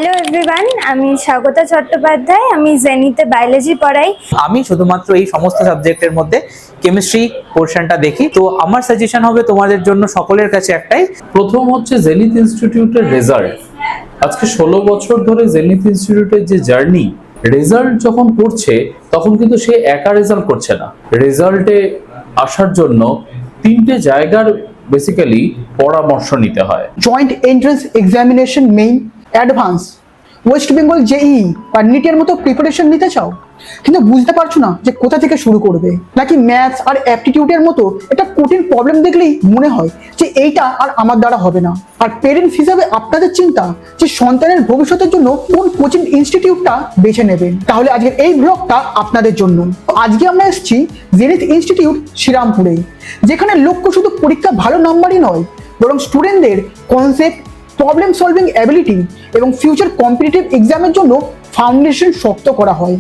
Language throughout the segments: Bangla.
হ্যালো এভরিওয়ান, আমি স্বাগতা চট্টোপাধ্যায়। আমি জেনিতে বায়োলজি পড়াই। আমি শুধুমাত্র এই সমস্ত সাবজেক্টের মধ্যে কেমিস্ট্রি পোর্শনটা দেখি। তো আমার সাজেশন হবে তোমাদের জন্য সকলের কাছে একটাই। প্রথম হচ্ছে জেনিথ ইনস্টিটিউটের রেজাল্ট। আজকে 16 বছর ধরে জেনিথ ইনস্টিটিউটের যে জার্নি, রেজাল্ট যখন করছে তখন কিন্তু সে একা রেজাল্ট করছে না। রেজাল্টে আসার জন্য তিনটে জায়গার বেসিক্যালি পরামর্শ নিতে হয়। Joint entrance examination main, advance, West Bengal JE বা নিটের মতো প্রিপারেশন নিতে চাও কিন্তু বুঝতে পারছো না যে কোথা থেকে শুরু করবে, নাকি ম্যাথস আর অ্যাপটিটিউডের মতো একটা কঠিন প্রবলেম দেখলেই মনে হয় যে এইটা আর আমার দ্বারা হবে না। আর পেরেন্টস হিসাবে আপনাদের চিন্তা যে সন্তানের ভবিষ্যতের জন্য কোন কোচিং ইনস্টিটিউটটা বেছে নেবেন। তাহলে আজকের এই ব্লগটা আপনাদের জন্য। আজকে আমরা এসেছি জেনিথ ইনস্টিটিউট শ্রীরামপুরে, যেখানে লক্ষ্য শুধু পরীক্ষা ভালো নাম্বারই নয়, বরং স্টুডেন্টদের কনসেপ্ট, প্রবলেম সলভিং অ্যাবিলিটি এবং ফিউচার কম্পিটিটিভ এক্সামের জন্য ফাউন্ডেশন শক্ত করা হয়।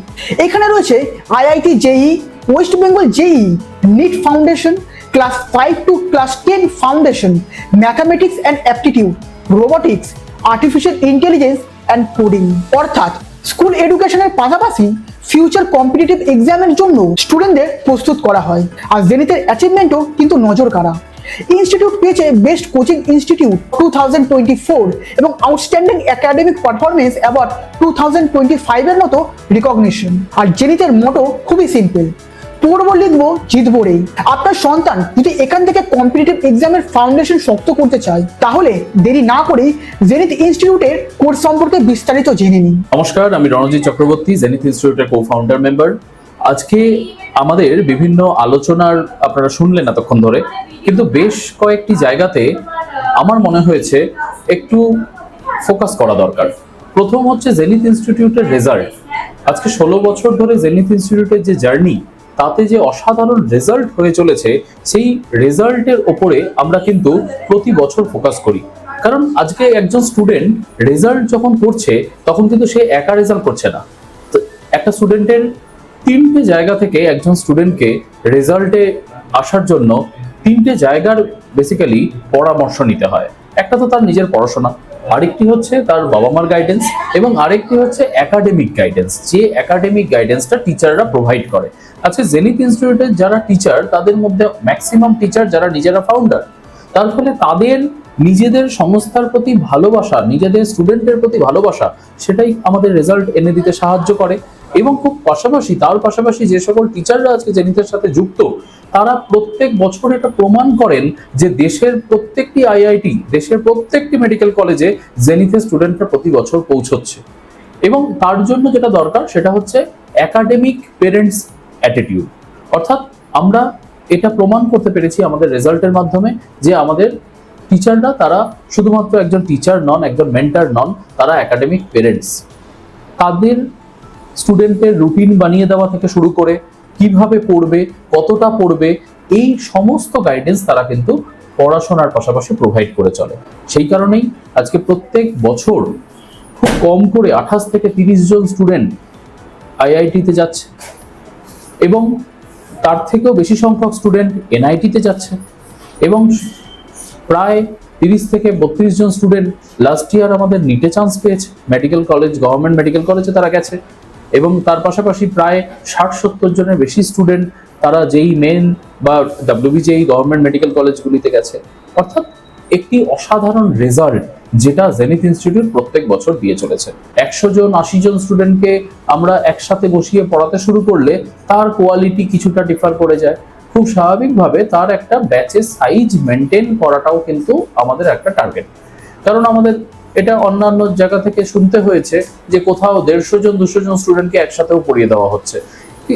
এখানে রয়েছে IIT JEE, West Bengal JEE, NEET foundation, class 5 to class 10 foundation, mathematics and aptitude, robotics, artificial intelligence and coding. অর্থাৎ স্কুল এডুকেশনের পাশাপাশি ফিউচার কম্পিটিটিভ এক্সামের জন্য স্টুডেন্টদের প্রস্তুত করা হয়। আর জেনিথের অ্যাচিভমেন্টও কিন্তু নজর কাড়া। ইনস্টিটিউট পেয়েছে বেস্ট কোচিং ইনস্টিটিউট 2024 এবং আউটস্ট্যান্ডিং একাডেমিক পারফরমেন্স অ্যাওয়ার্ড 2025 এর মতো রিকগনিশন। আর জেনিথের মোটো খুবই সিম্পল, পড়বো লিখবো জিতবো রে। আপনার সন্তান যদি এখান থেকে কম্পিটিটিভ এক্সামের ফাউন্ডেশন শক্ত করতে চায় তাহলে দেরি না করেই জেনিথ ইনস্টিটিউটের কোর্স সম্পর্কে বিস্তারিত জেনে নিন। নমস্কার, আমি রণজিৎ চক্রবর্তী, জেনিথ ইনস্টিটিউটের কো-ফাউন্ডার মেম্বার। আজকে আমাদের বিভিন্ন আলোচনার আপনারা শুনলেন এতক্ষণ ধরে, কিন্তু বেশ কয়েকটি জায়গাতে আমার মনে হয়েছে একটু ফোকাস করা দরকার। প্রথম হচ্ছে জেনিথ ইনস্টিটিউটের রেজাল্ট। আজকে 16 বছর ধরে জেনিথ ইনস্টিটিউটের যে জার্নি, তাতে যে অসাধারণ রেজাল্ট হয়ে চলেছে, সেই রেজাল্টের ওপরে আমরা কিন্তু প্রতি বছর ফোকাস করি। কারণ আজকে একজন স্টুডেন্ট রেজাল্ট যখন করছে তখন কিন্তু সে একা রেজাল্ট করছে না। একটা স্টুডেন্টের তিনটে জায়গা থেকে একজন স্টুডেন্টকে রেজাল্টে আসার জন্য তিনটে জায়গার বেসিক্যালি পরামর্শ নিতে হয়। একটা তো তার নিজের পড়াশোনা, আরেকটি হচ্ছে তার বাবা মার গাইডেন্স, এবং আরেকটি হচ্ছে একাডেমিক গাইডেন্স, যে একাডেমিক গাইডেন্সটা টিচাররা প্রোভাইড করে। আচ্ছা, জেনিথ ইনস্টিটিউটের যারা টিচার, তাদের মধ্যে ম্যাক্সিমাম টিচার যারা নিজেরা ফাউন্ডার, তার ফলে তাদের নিজেদের সংস্থার প্রতি ভালোবাসা, নিজেদের স্টুডেন্টের প্রতি ভালোবাসা, সেটাই আমাদের রেজাল্ট এনে দিতে সাহায্য করে। এবং খুব তার পাশাপাশি যে সকল টিচাররা আজকে জেনিথের সাথে যুক্ত, তারা প্রত্যেক বছর এটা প্রমাণ করেন যে দেশের প্রত্যেকটি আইআইটি, দেশের প্রত্যেকটি মেডিকেল কলেজে জেনিথের স্টুডেন্টরা প্রতি বছর পৌঁছচ্ছে। এবং তার জন্য যেটা দরকার সেটা হচ্ছে একাডেমিক পেরেন্টস অ্যাটিটিউড। অর্থাৎ আমরা এটা প্রমাণ করতে পেরেছি আমাদের রেজাল্টের মাধ্যমে যে আমাদের টিচাররা, তারা শুধুমাত্র একজন টিচার নন, একজন মেন্টর নন, তারা একাডেমিক পেরেন্টস। তাদের স্টুডেন্টের রুটিন বানিয়ে দেওয়া থেকে শুরু করে কিভাবে পড়বে, কতটা পড়বে, এই সমস্ত গাইডেন্স তারা কিন্তু পড়াশোনার পাশাপাশি প্রোভাইড করে চলে। সেই কারণেই আজকে প্রত্যেক বছর খুব কম করে 28 থেকে 30 জন স্টুডেন্ট আইআইটিতে যাচ্ছে, এবং তার থেকেও বেশি সংখ্যক স্টুডেন্ট এনআইটিতে যাচ্ছে, এবং প্রায় 30 থেকে 32 জন স্টুডেন্ট লাস্ট ইয়ার আমাদের নিটে চান্স পেয়েছে, মেডিকেল কলেজ, গভর্নমেন্ট মেডিকেল কলেজে তারা গেছে। এবং তার পাশাপাশি প্রায় 60-70 জনের বেশি স্টুডেন্ট তারা যেই মেন বা ডাব্লিউবিজেই গভর্নমেন্ট মেডিকেল কলেজগুলিতে গেছে। অর্থাৎ একটি অসাধারণ রেজাল্ট যেটা জেনিথ ইনস্টিটিউট প্রত্যেক বছর দিয়ে চলেছে। 100 জন 80 জন স্টুডেন্টকে আমরা একসাথে বসিয়ে পড়াতে শুরু করলে তার কোয়ালিটি কিছুটা ডিফার করে যায়। খুব স্বাভাবিকভাবে তার একটা ব্যাচের সাইজ মেনটেন করাটাও কিন্তু আমাদের একটা টার্গেট। কারণ আমাদের এটা অন্যান্য জায়গা থেকে শুনতে হয়েছে যে কোথাও 150 জন 200 জন স্টুডেন্টকে একসাথেও পড়িয়ে দেওয়া হচ্ছে।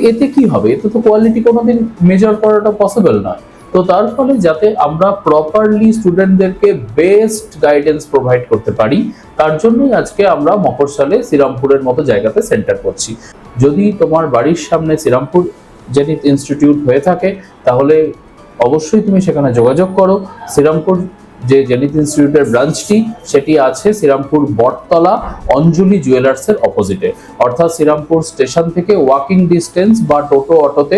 এতে কি হবে? এতে তো কোয়ালিটি কোনোদিন মেজার করাটা পসিবল নয়। তো তার ফলে যাতে আমরা প্রপারলি স্টুডেন্টদেরকে বেস্ট গাইডেন্স প্রোভাইড করতে পারি, তার জন্যই আজকে আমরা মফস্বলে শ্রীরামপুরের মতো জায়গাতে সেন্টার করছি। যদি তোমার বাড়ির সামনে শ্রীরামপুর জেনিথ ইনস্টিটিউট হয়ে থাকে তাহলে অবশ্যই তুমি সেখানে যোগাযোগ করো। শ্রীরামপুর যে জেনিথ ইনস্টিটিউটের ব্রাঞ্চটি, সেটি আছে শ্রীরামপুর বটতলা অঞ্জলি জুয়েলার্সের অপোজিটে। অর্থাৎ শ্রীরামপুর স্টেশন থেকে ওয়াকিং ডিস্টেন্স বা টোটো অটোতে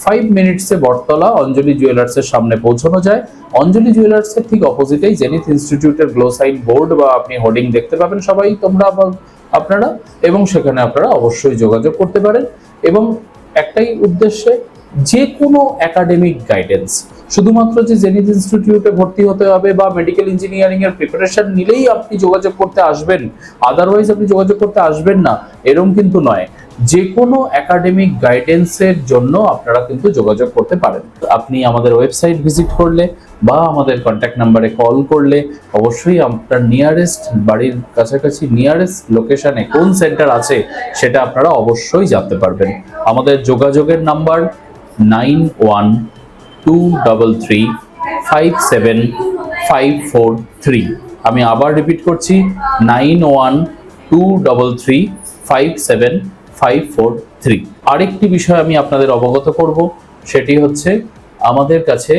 5 মিনিটসে বটতলা অঞ্জলি জুয়েলার্সের সামনে পৌঁছানো যায়। অঞ্জলি জুয়েলার্সের ঠিক অপোজিটেই জেনিথ ইনস্টিটিউটের গ্লো সাইন বোর্ড বা আপনি হোর্ডিং দেখতে পাবেন সবাই তোমরা আপনারা, এবং সেখানে আপনারা অবশ্যই যোগাযোগ করতে পারেন। এবং একটাই উদ্দেশ্যে, যে কোনো একাডেমিক গাইডেন্স, শুধুমাত্র যে জেনিথ ইনস্টিটিউটে ভর্তি হতে হবে বা মেডিকেল ইঞ্জিনিয়ারিং এর প্রিপারেশন নিলেই আপনি যোগাযোগ করতে আসবেন, আদারওয়াইজ আপনি যোগাযোগ করতে আসবেন না, এরকম কিন্তু নয়। যে কোনো একাডেমিক গাইডেন্সের জন্য আপনারা কিন্তু যোগাযোগ করতে পারেন। আপনি আমাদের ওয়েবসাইট ভিজিট করলে বা আমাদের কন্ট্যাক্ট নাম্বারে কল করলে অবশ্যই আপনার নিয়ারেস্ট বাড়ির কাছাকাছি নিয়ারেস্ট লোকেশনে কোন সেন্টার আছে সেটা আপনারা অবশ্যই জানতে পারবেন। আমাদের যোগাযোগের নাম্বার 9123357543। আমি আবার রিপিট করছি, 9123357543। আরেকটি বিষয় আমি আপনাদের অবগত করব, সেটি হচ্ছে আমাদের কাছে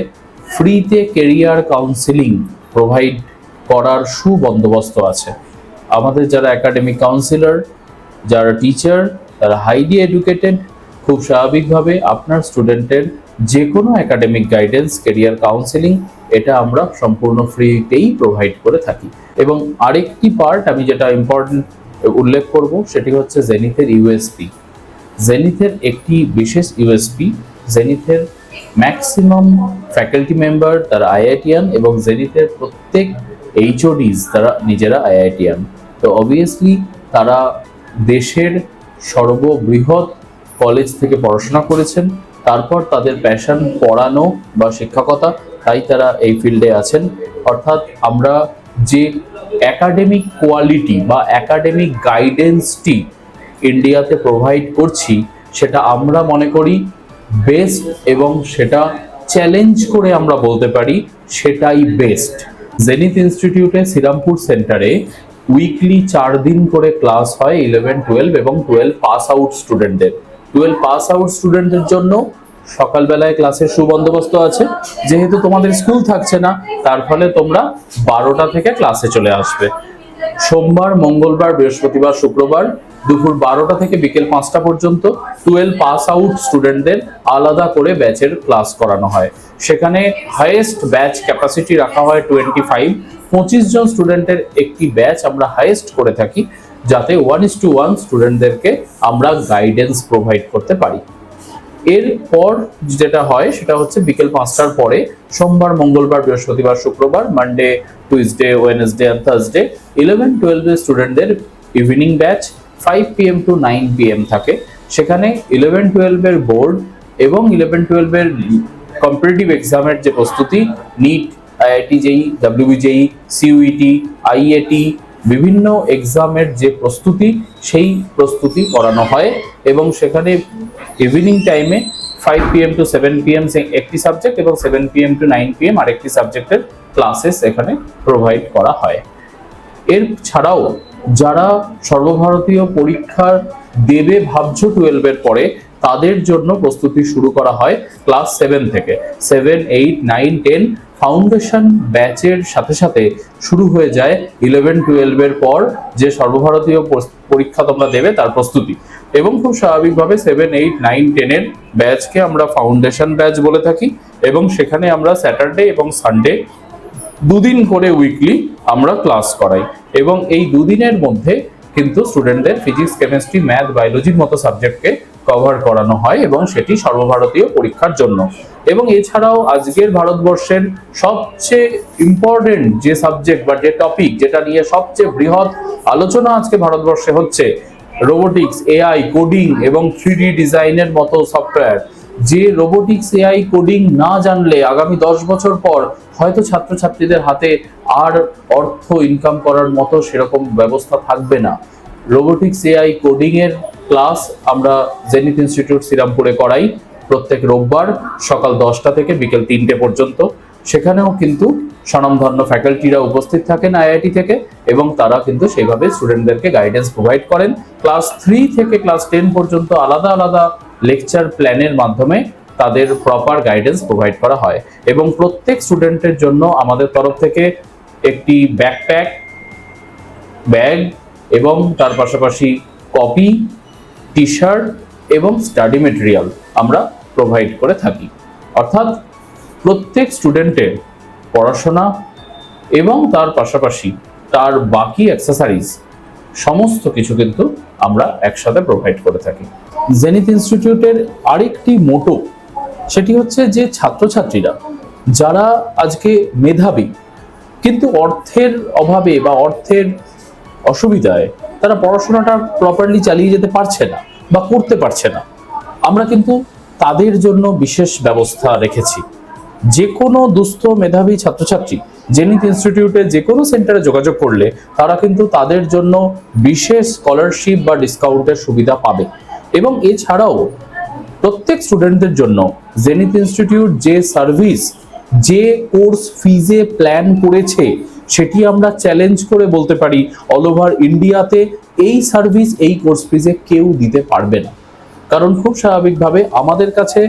ফ্রিতে কেরিয়ার কাউন্সিলিং প্রোভাইড করার সুবন্দোবস্ত আছে। আমাদের যারা একাডেমিক কাউন্সিলর, যারা টিচার, তারা হাইলি এডুকেটেড, খুব স্বাভাবিকভাবে আপনার স্টুডেন্টের যে কোনো একাডেমিক গাইডেন্স, কেরিয়ার কাউন্সিলিং, এটা আমরা সম্পূর্ণ ফ্রিতেই প্রোভাইড করে থাকি। এবং আরেকটি পার্ট আমি যেটা ইম্পর্টেন্ট উল্লেখ করব, সেটি হচ্ছে জেনিথের ইউএসপি। জেনিথের একটি বিশেষ ইউএসপি, জেনিথের ম্যাক্সিমাম ফ্যাকাল্টি মেম্বার তারা আইআইটিয়ান এবং জেনিথের প্রত্যেক এইচওডিজ তারা নিজেরা আইআইটিয়ান। তো অবভিয়াসলি তারা দেশের সর্ববৃহৎ কলেজ থেকে পড়াশোনা করেছেন, তারপর তাদের প্যাশন পড়ানো বা শিক্ষকতা, তাই তারা এই ফিল্ডে আছেন। অর্থাৎ আমরা যে একাডেমিক কোয়ালিটি বা একাডেমিক গাইডেন্সটি ইন্ডিয়াতে প্রোভাইড করছি, সেটা আমরা মনে করি বেস্ট, এবং সেটা চ্যালেঞ্জ করে আমরা বলতে পারি সেটাই বেস্ট। জেনিথ ইনস্টিটিউটে শ্রীরামপুর সেন্টারে উইকলি 4 দিন করে ক্লাস হয় 11, 12 এবং 12 পাস আউট স্টুডেন্টদের। 12 পাস আউট স্টুডেন্টদের জন্য সকালবেলায় ক্লাসের সুবন্দোবস্ত আছে। যেহেতু তোমাদের স্কুল থাকছে না, তার ফলে তোমরা 12টা থেকে ক্লাসে চলে আসবে। সোমবার, মঙ্গলবার, বৃহস্পতিবার, শুক্রবার দুপুর 12টা থেকে বিকেল 5টা পর্যন্ত 12 পাস আউট স্টুডেন্টদের আলাদা করে ব্যাচের ক্লাস করানো হয়। সেখানে হাইয়েস্ট ব্যাচ ক্যাপাসিটি রাখা হয় 25 জন স্টুডেন্টের একটি ব্যাচ আমরা হাইয়েস্ট করে থাকি, যাতে 1:1 স্টুডেন্টদেরকে আমরা গাইডেন্স প্রোভাইড করতে পারি। এরপর যেটা হয় সেটা হচ্ছে বিকেল 5টার পরে সোমবার, মঙ্গলবার, বৃহস্পতিবার, শুক্রবার, মানডে, টুইসডে, ওয়েডনেসডে আর থার্সডে 11-12 এর স্টুডেন্টদের evening batch 5 PM to 9 PM থাকে। সেখানে 11-12 এর বোর্ড এবং 11-12 এর কম্পিটিটিভ এক্সামের যে প্রস্তুতি, NEET, IIT JEE, WBJEE, CUET, IAT, বিভিন্ন এক্সামের যে প্রস্তুতি, সেই প্রস্তুতি করানো হয়। এবং সেখানে ইভিনিং টাইমে 5 PM to 7 PM একটি সাবজেক্ট এবং 7 PM to 9 PM আরেকটি সাবজেক্টের ক্লাসেস এখানে প্রোভাইড করা হয়। এর ছাড়াও যারা সর্বভারতীয় পরীক্ষা দেবে ভাবছো 12 এর পরে, তাদের জন্য প্রস্তুতি শুরু করা হয় ক্লাস 7 থেকে। 7, 8, 9, 10 ফাউন্ডেশন ব্যাচের সাথে সাথে শুরু হয়ে যায় 11-12 এর পর যে সর্বভারতীয় পরীক্ষা তোমরা দেবে তার প্রস্তুতি। এবং খুব স্বাভাবিকভাবে 7, 8, 9, 10 এর ব্যাচকে আমরা ফাউন্ডেশন ব্যাচ বলে থাকি। এবং সেখানে আমরা স্যাটারডে এবং সানডে 2 দিন করে উইকলি আমরা ক্লাস করাই। এবং এই 2 দিনের মধ্যে কিন্তু স্টুডেন্টদের ফিজিক্স, কেমিস্ট্রি, ম্যাথ, বায়োলজির মতো সাবজেক্টকে কভার করানো হয়, এবং সেটি সর্বভারতীয় পরীক্ষার জন্য। এবং এছাড়াও আজকের ভারতবর্ষের সবচেয়ে ইম্পর্টেন্ট যে সাবজেক্ট বা যে টপিক, যেটা নিয়ে সবচেয়ে বৃহৎ আলোচনা আজকে ভারতবর্ষে হচ্ছে, রোবোটিক্স, এআই, কোডিং এবং 3D ডিজাইনের মতো সফটওয়্যার। যে রোবোটিক্স, এআই, কোডিং না জানলে আগামী 10 বছর পর হয়তো ছাত্রছাত্রীদের হাতে আর অর্থ ইনকাম করার মতো সেরকম ব্যবস্থা থাকবে না। রোবোটিক্স, এআই, কোডিং এর ক্লাস আমরা জেনিথ ইনস্টিটিউট শ্রীরামপুরে করাই প্রত্যেক রোববার সকাল 10টা থেকে বিকেল 3টে পর্যন্ত। সেখানেও কিন্তু স্বনামধন্য ফ্যাকাল্টিরা উপস্থিত থাকেন আইআইটি থেকে, এবং তারা কিন্তু সেইভাবে স্টুডেন্টদেরকে গাইডেন্স প্রোভাইড করেন। ক্লাস 3 থেকে ক্লাস 10 পর্যন্ত আলাদা আলাদা লেকচার প্ল্যানের মাধ্যমে তাদের প্রপার গাইডেন্স প্রোভাইড করা হয়। এবং প্রত্যেক স্টুডেন্টের জন্য আমাদের তরফ থেকে একটি ব্যাকপ্যাক, ব্যাগ এবং তার পাশাপাশি কপি, টি শার্ট এবং স্টাডি মেটেরিয়াল আমরা প্রোভাইড করে থাকি। অর্থাৎ প্রত্যেক স্টুডেন্টের পড়াশোনা এবং তার পাশাপাশি তার বাকি অ্যাক্সেসরিজ সমস্ত কিছু কিন্তু আমরা একসাথে প্রোভাইড করে থাকি। জেনিথ ইনস্টিটিউটের আরেকটি মোটো, সেটি হচ্ছে যে ছাত্রছাত্রীরা যারা আজকে মেধাবী কিন্তু অর্থের অভাবে বা অর্থের অসুবিধায় তারা পড়াশোনাটা প্রপারলি চালিয়ে যেতে পারছে না বা করতে পারছে না, আমরা কিন্তু তাদের জন্য বিশেষ ব্যবস্থা রেখেছি। যে কোনো দুস্থ মেধাবী ছাত্রছাত্রী জেনিথ ইনস্টিটিউটে যে কোনো সেন্টারে যোগাযোগ করলে তারা কিন্তু তাদের জন্য বিশেষ স্কলারশিপ বা ডিসকাউন্টের সুবিধা পাবে। এবং এছাড়াও প্রত্যেক স্টুডেন্টদের জন্য জেনিথ ইনস্টিটিউট যে সার্ভিস, যে কোর্স ফিজে প্ল্যান করেছে, সেটি আমরা চ্যালেঞ্জ করে বলতে পারি অল ওভার ইন্ডিয়াতে এই সার্ভিস এই কোর্স ফিজে কেউ দিতে পারবে না। কারণ খুব স্বাভাবিকভাবে আমাদের কাছে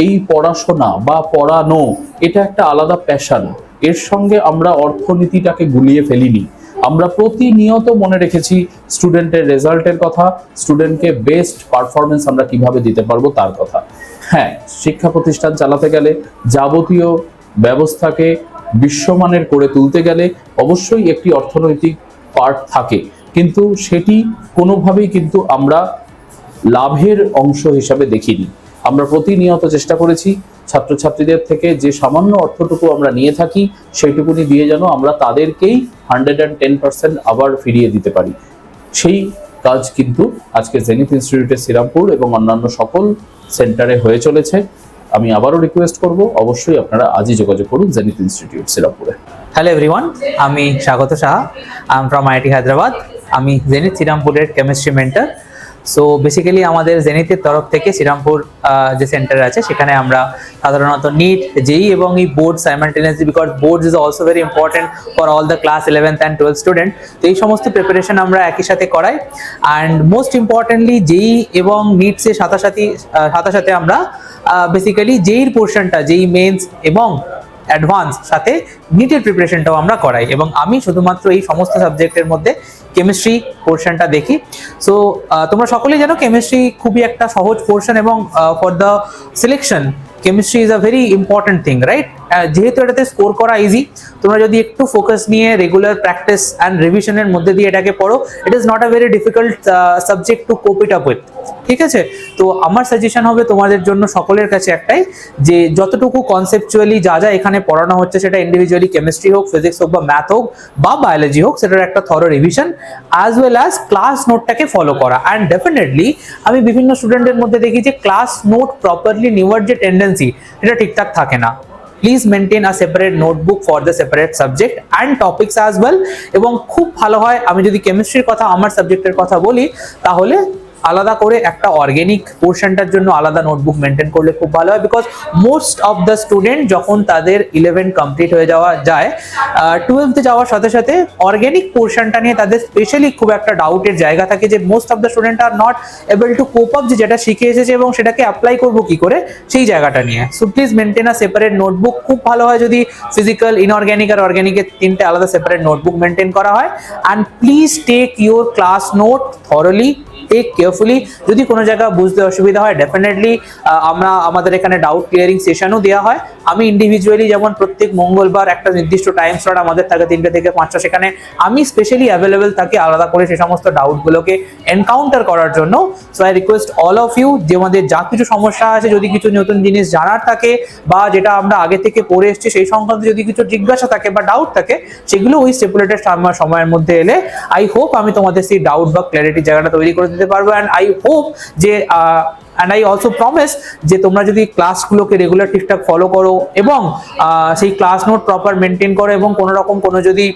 এই পড়াশোনা বা পড়ানো এটা একটা আলাদা প্যাশন, এর সঙ্গে আমরা অর্থনীতিটাকে গুলিয়ে ফেলিনি। আমরা প্রতিনিয়ত মনে রেখেছি স্টুডেন্টের রেজাল্টের কথা, স্টুডেন্টকে বেস্ট পারফরমেন্স আমরা কিভাবে দিতে পারবো তার কথা। হ্যাঁ, শিক্ষা প্রতিষ্ঠান চালাতে গেলে, যাবতীয় ব্যবস্থাকে বিশ্বমানের করে তুলতে গেলে অবশ্যই একটি অর্থনৈতিক পার্ট থাকে, কিন্তু সেটি কোনোভাবেই কিন্তু আমরা লাভের অংশ হিসাবে দেখিনি। আমরা প্রতিনিয়ত চেষ্টা করেছি ছাত্রছাত্রীদের থেকে যে সামান্য অর্থটুকু আমরা নিয়ে থাকি সেইটুকুনি দিয়ে যেন আমরা তাদেরকেই 110% আবার ফিরিয়ে দিতে পারি। সেই কাজ কিন্তু আজকে জেনিথ ইনস্টিটিউটে শ্রীরামপুর এবং অন্যান্য সকল সেন্টারে হয়ে চলেছে। আমি আবারও রিকোয়েস্ট করব, অবশ্যই আপনারা আজই যোগাযোগ করুন জেনিথ ইনস্টিটিউট শ্রীরামপুরে। হ্যালো এভরিওয়ান, আমি Swagata Saha, I am from IIT Hyderabad. আমি জেনিথ শ্রীরামপুরের কেমিস্ট্রি মেন্টর। সো বেসিক্যালি আমাদের জেনিথের তরফ থেকে শ্রীরামপুর যে সেন্টার আছে সেখানে আমরা সাধারণত নিট, জেই এবং এই board simultaneously, because board is also very important for all the class 11th and 12th student. তো এই সমস্ত প্রিপারেশন আমরা একই সাথে করাই। অ্যান্ড মোস্ট ইম্পর্টেন্টলি জেই এবং নিটসের সাথে আমরা বেসিক্যালি জেইর পোর্শনটা, জেই মেন্স এবং অ্যাডভান্স সাথে নিটের প্রিপারেশনটাও আমরা করাই। এবং আমি শুধুমাত্র এই সমস্ত সাবজেক্টের মধ্যে কেমিস্ট্রি পোর্শনটা দেখি। সো তোমরা সকলেই জানো কেমিস্ট্রি খুবই একটা সহজ পোর্শন এবং for the selection chemistry is a very important thing, right? যেহেতু এটাতে স্কোর করা ইজি, তোমরা যদি একটু ফোকাস নিয়ে রেগুলার প্র্যাকটিস অ্যান্ড রিভিশনের মধ্যে দিয়ে এটাকে পড়ো, it is not a very difficult subject to কোপ ইট আপ উইথ। ঠিক আছে? তো আমার সাজেশন হবে তোমাদের জন্য সকলের কাছে একটাই, যে যতটুকু কনসেপচুয়ালি যা যা এখানে পড়ানো হচ্ছে, সেটা ইন্ডিভিজুয়ালি কেমিস্ট্রি হোক, ফিজিক্স হোক বা ম্যাথ হোক বা বায়োলজি হোক, সেটার একটা thorough revision as well as class নোটটাকে ফলো করা। অ্যান্ড ডেফিনেটলি আমি বিভিন্ন স্টুডেন্টের মধ্যে দেখি যে ক্লাস নোট প্রপারলি নেওয়ার যে টেন্ডেন্সি, এটা ঠিকঠাক থাকে না। Please maintain a separate notebook for the separate subject and topics as well. এবং খুব ভালো হয়, আমি যদি কেমিস্ট্রির কথা, আমার সাবজেক্টের কথা বলি, তাহলে আলাদা করে একটা অর্গ্যানিক পোর্শনটার জন্য আলাদা নোটবুক মেনটেন করলে খুব ভালো হয়। Because most of the student যখন তাদের 11 কমপ্লিট হয়ে যায় 12th যাওয়ার সাথে সাথে অর্গ্যানিক পোর্শনটা নিয়ে তাদের স্পেশালি খুব একটা ডাউটের জায়গা থাকে, যে most of the student are not able to cope up, যে যেটা শিখে এসেছে এবং সেটাকে অ্যাপ্লাই করবো কি করে, সেই জায়গাটা নিয়ে। So please maintain a separate notebook. খুব ভালো হয় যদি ফিজিক্যাল, ইনঅর্গ্যানিক আর অর্গ্যানিকের 3টে আলাদা সেপারেট নোটবুক মেনটেন করা হয়। And please take your class note thoroughly, take carefully. যদি কোনো জায়গা বুঝতে অসুবিধা হয়, ডেফিনেটলি আমাদের এখানে ডাউট ক্লিয়ারিং সেশনও দেওয়া হয়। আমি ইন্ডিভিজুয়ালি যেমন প্রত্যেক মঙ্গলবার একটা নির্দিষ্ট টাইম স্লট আমাদের থাকে 3টে থেকে 5টা, সেখানে আমি স্পেশালি অ্যাভেলেবেল থাকি আলাদা করে সেই সমস্ত ডাউটগুলোকে এনকাউন্টার করার জন্য। So I request all of you, যে আমাদের যা কিছু সমস্যা আছে, যদি কিছু নতুন জিনিস জানার থাকে বা যেটা আমরা আগে থেকে পড়ে এসেছি সেই সংক্রান্ত যদি কিছু জিজ্ঞাসা থাকে বা ডাউট থাকে, সেগুলো ওই স্টেপুলেটেড সময়ের মধ্যে এলে আই হোপ আমি তোমাদের সেই ডাউট বা ক্ল্যারিটি জায়গাটা তৈরি করে দিতে পারবো। অ্যান্ড আই হোপ যে and I also promise যে তোমরা যদি ক্লাসগুলোকে রেগুলার ঠিকঠাক ফলো করো এবং সেই ক্লাস নোট প্রপার মেনটেন করো, এবং কোনো যদি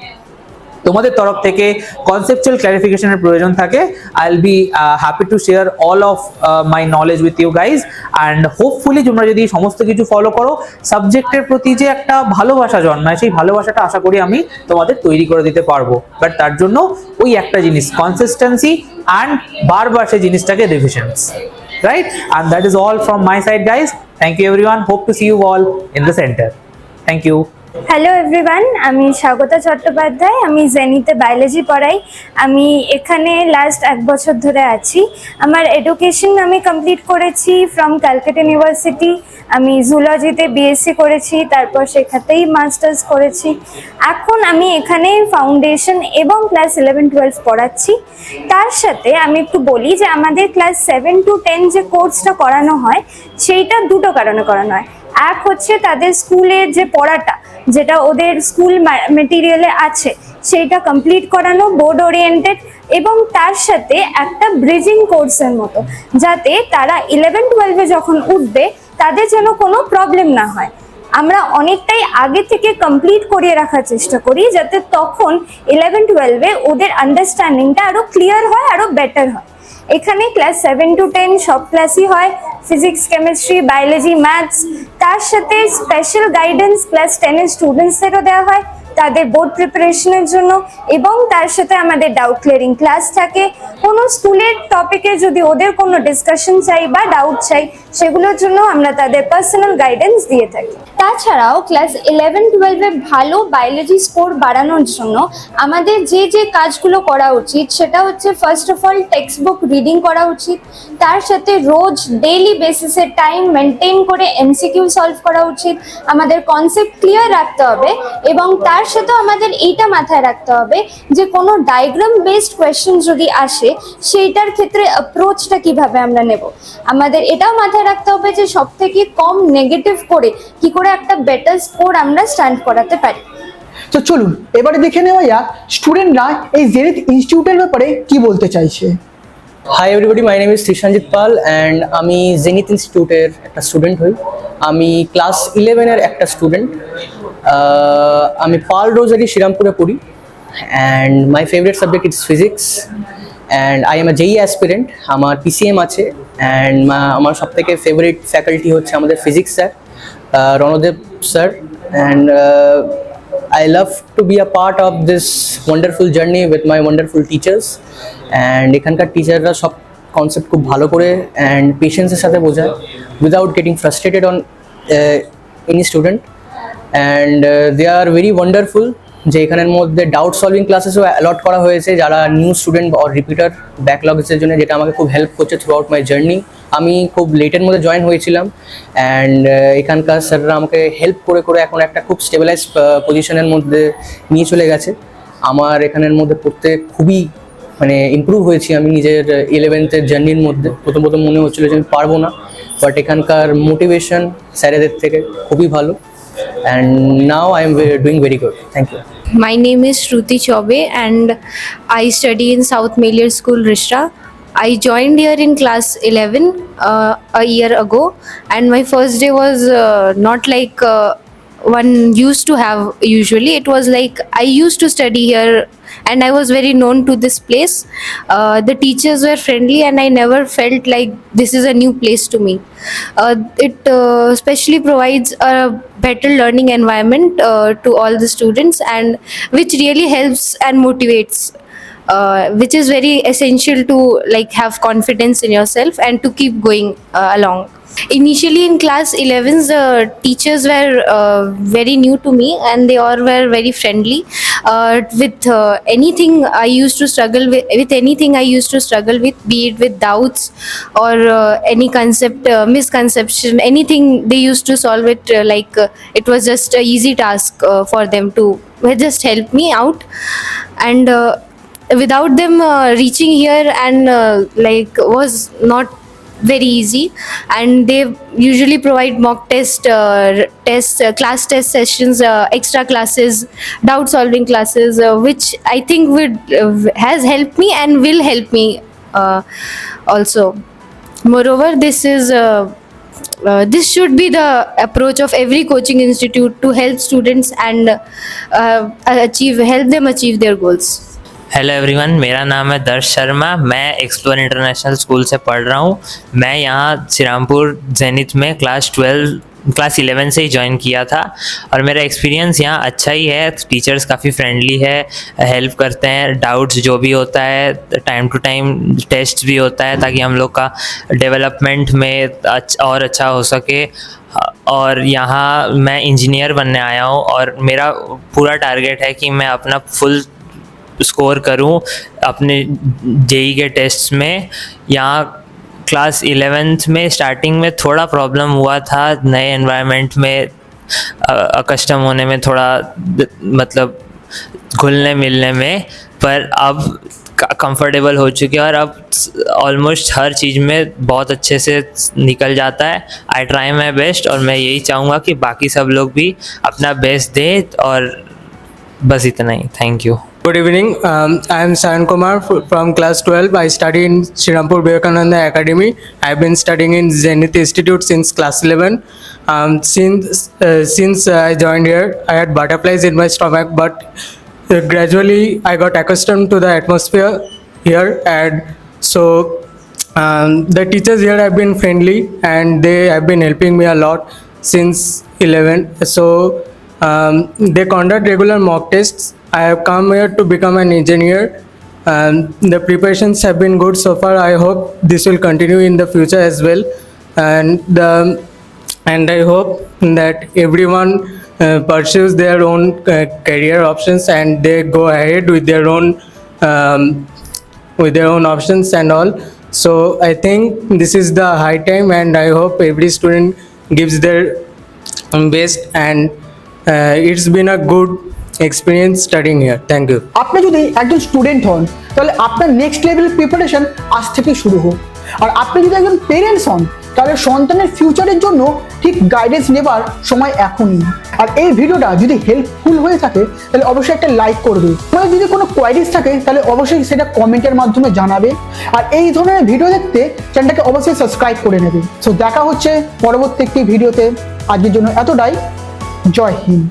তোমাদের তরফ থেকে কনসেপচুয়াল ক্লারিফিকেশনের প্রয়োজন থাকে, I'll be happy to share all of my knowledge with you guys. and hopefully তোমরা যদি সমস্ত কিছু ফলো করো, সাবজেক্টের প্রতি যে একটা ভালোবাসা জন্মায়, সেই ভালোবাসাটা আশা করি আমি তোমাদের তৈরি করে দিতে পারবো। বাট তার জন্য ওই একটা জিনিস, কনসিস্টেন্সি অ্যান্ড বারবার সেই জিনিসটাকে revisions, right? And that is all from my side, guys. Thank you everyone, hope to see you all in the center. Thank you. Hello everyone, আমি স্বাগতা চট্টোপাধ্যায়। আমি জেনিতে বায়োলজি পড়াই। আমি এখানে লাস্ট 1 বছর ধরে আছি। আমার এডুকেশন আমি কমপ্লিট করেছি ফ্রম ক্যালকাটা ইউনিভার্সিটি। আমি জুলজিতে বিএসসি করেছি, তারপর সেখানেই মাস্টার্স করেছি। এখন আমি এখানে ফাউন্ডেশন এবং ক্লাস 11-12 পড়াচ্ছি। তার সাথে আমি একটু বলি যে আমাদের ক্লাস 7 to 10 যে কোর্সটা করানো হয় সেইটা দুটো কারণে করানো হয়। এক হচ্ছে তাদের স্কুলের যে পড়াটা, যেটা ওদের স্কুল মেটেরিয়ালে আছে, সেইটা কমপ্লিট করানো, বোর্ড ওরিয়েন্টেড, এবং তার সাথে একটা ব্রিজিং কোর্সের মতো, যাতে তারা 11-12-এ যখন উঠবে তাদের যেন কোনো প্রবলেম না হয়। আমরা অনেকটাই আগে থেকে কমপ্লিট করিয়ে রাখার চেষ্টা করি, যাতে তখন 11-12-এ ওদের আন্ডারস্ট্যান্ডিংটা আরো ক্লিয়ার হয়, আরো বেটার হয়। এখানে ক্লাস 7 to 10 সব ক্লাসই হয়, ফিজিক্স, কেমিস্ট্রি, বায়োলজি, ম্যাথস। তার সাথে স্পেশাল গাইডেন্স ক্লাস 10-এর স্টুডেন্টসদেরও দেওয়া হয় তাদের বোর্ড প্রিপারেশনের জন্য, এবং তার সাথে আমাদের ডাউট ক্লিয়ারিং ক্লাস থাকে। কোনো স্কুলের টপিকে যদি ওদের কোনো ডিসকাশন চাই বা ডাউট চাই, সেগুলোর জন্য আমরা তাদের পার্সোনাল গাইডেন্স দিয়ে থাকি। তাছাড়াও ক্লাস 11-12-এ ভালো বায়োলজি স্কোর বাড়ানোর জন্য আমাদের যে যে কাজগুলো করা উচিত, সেটা হচ্ছে first of all text book reading করা উচিত। তার সাথে রোজ ডেইলি বেসিসে টাইম মেনটেন করে এমসিকিউ সলভ করা উচিত। আমাদের কনসেপ্ট ক্লিয়ার রাখতে হবে, এবং তার সাথেও আমাদের এইটা মাথায় রাখতে হবে যে কোনো ডায়াগ্রাম বেসড কোয়েশ্চেন যদি আসে, সেইটার ক্ষেত্রে অ্যাপ্রোচটা কিভাবে আমরা নেব। আমাদের এটাও মাথায় রাখতে হবে যে সব থেকে কম নেগেটিভ করে কি করে একটা বেটার স্কোর আমরা স্ট্যান্ড করাতে পারি। তো চলুন এবারে দেখে নেওয়া যাক স্টুডেন্টরা এই জেনিথ ইনস্টিটিউটের ব্যাপারে কি বলতে চাইছে। Hi everybody, my name is Trishanjit Pal and আমি জেনিথ ইনস্টিটিউটের একটা স্টুডেন্ট হই। আমি ক্লাস 11-এর একটা স্টুডেন্ট। আমি পাল রোজারি শ্রীরামপুরে পড়ি and my favourite subject is physics and I am a JEE aspirant. আমার পিসিএম আছে অ্যান্ড আমার সব থেকে ফেভারিট ফ্যাকাল্টি হচ্ছে আমাদের physics sir, Ranadeb sir, and I love to be a part of this wonderful journey with my wonderful teachers and এখানকার টিচাররা সব কনসেপ্ট খুব ভালো করে অ্যান্ড পেশেন্সের সাথে বোঝায় without getting frustrated on any student and they are very wonderful. যে এখানের মধ্যে ডাউট সলভিং ক্লাসেসও অ্যালট করা হয়েছে যারা নিউ স্টুডেন্ট অর রিপিটার ব্যাকলগসের জন্য, যেটা আমাকে খুব হেল্প করছে থ্রু আউট মাই জার্নি। আমি খুব লেটের মধ্যে জয়েন হয়েছিলাম অ্যান্ড এখানকার স্যাররা আমাকে হেল্প করে করে এখন একটা খুব স্টেবিলাইজ পজিশনের মধ্যে নিয়ে চলে গেছে। আমার এখানের মধ্যে পড়তে খুবই মানে ইমপ্রুভ হয়েছি আমি নিজের 11th-এর জার্নির মধ্যে। প্রথম প্রথম মনে হচ্ছিলো যে আমি পারবো না, বাট এখানকার মোটিভেশন স্যারেদের থেকে খুবই ভালো and now I am doing very good. Thank you. My name is Shruti Chaube and I study in South Melior School, Rishra. I joined here in class 11 a year ago, and my first day was not like one used to have usually. It was like I used to study here and I was very known to this place. The teachers were friendly and I never felt like this is a new place to me. It especially provides a better learning environment to all the students, and which really helps and motivates, which is very essential to like have confidence in yourself and to keep going along. Initially in class 11s, the teachers were very new to me and they all were very friendly. With anything I used to struggle with anything I used to struggle with, be it with doubts or any concept misconception, anything they used to solve it it was just a easy task for them to just help me out. And without them reaching here and was not very easy, and they usually provide mock class test sessions, extra classes, doubt solving classes, which I think has helped me and will help me also. Moreover, this should be the approach of every coaching institute to help students and help them achieve their goals. Hello everyone, मेरा नाम है दर्श शर्मा। मैं एक्सप्लोर इंटरनेशनल स्कूल से पढ़ रहा हूँ। मैं यहाँ श्रीरामपुर जेनिथ में क्लास 11 से ही ज्वाइन किया था और मेरा एक्सपीरियंस यहाँ अच्छा ही है। टीचर्स काफ़ी फ्रेंडली है, हेल्प करते हैं, डाउट्स जो भी होता है टाइम टू टाइम टेस्ट भी होता है ताकि हम लोग का डेवलपमेंट में और अच्छा हो सके। और यहाँ मैं इंजीनियर बनने आया हूँ और मेरा पूरा टारगेट है कि मैं अपना फुल स्कोर करूँ अपने जेई के टेस्ट में। यहाँ क्लास 11th में स्टार्टिंग में थोड़ा प्रॉब्लम हुआ था, नए एनवायरनमेंट में अकस्टम होने में, थोड़ा मतलब घुलने मिलने में, पर अब कंफर्टेबल हो चुके हैं और अब ऑलमोस्ट हर चीज़ में बहुत अच्छे से निकल जाता है। आई ट्राई माई बेस्ट और मैं यही चाहूँगा कि बाकी सब लोग भी अपना बेस्ट दें, और बस इतना ही। Thank you. Good evening. I am Sayan Kumar from class 12. I study in Shrirampur Vivekananda Academy. I have been studying in Zenith Institute since class 11. Since I joined here, I had butterflies in my stomach, but gradually I got accustomed to the atmosphere here, and so the teachers here have been friendly and they have been helping me a lot since 11. So they conduct regular mock tests. I have come here to become an engineer, and the preparations have been good so far. I hope this will continue in the future as well, and I hope that everyone pursues their own career options and they go ahead with their own options and all. So I think this is the high time, and I hope every student gives their best, and it's been a good experience studying here. Thank you. আপনি যদি একজন স্টুডেন্ট হন তাহলে আপনার নেক্সট লেভেল প্রিপারেশন আজ থেকে শুরু হোক। আর আপনি যদি একজন পেরেন্টস হন তাহলে সন্তানের ফিউচারের জন্য ঠিক গাইডেন্স নেবার সময় এখনই। আর এই ভিডিওটা যদি হেল্পফুল হয়ে থাকে তাহলে অবশ্যই একটা লাইক করবে। তোমার যদি কোনো কোয়ারিজ থাকে তাহলে অবশ্যই সেটা কমেন্টের মাধ্যমে জানাবে। আর এই ধরনের ভিডিও দেখতে চ্যানেলটাকে অবশ্যই সাবস্ক্রাইব করে নেবে। সো দেখা হচ্ছে পরবর্তী একটি ভিডিওতে। আজকের জন্য এতটাই। জয় হিন্দ।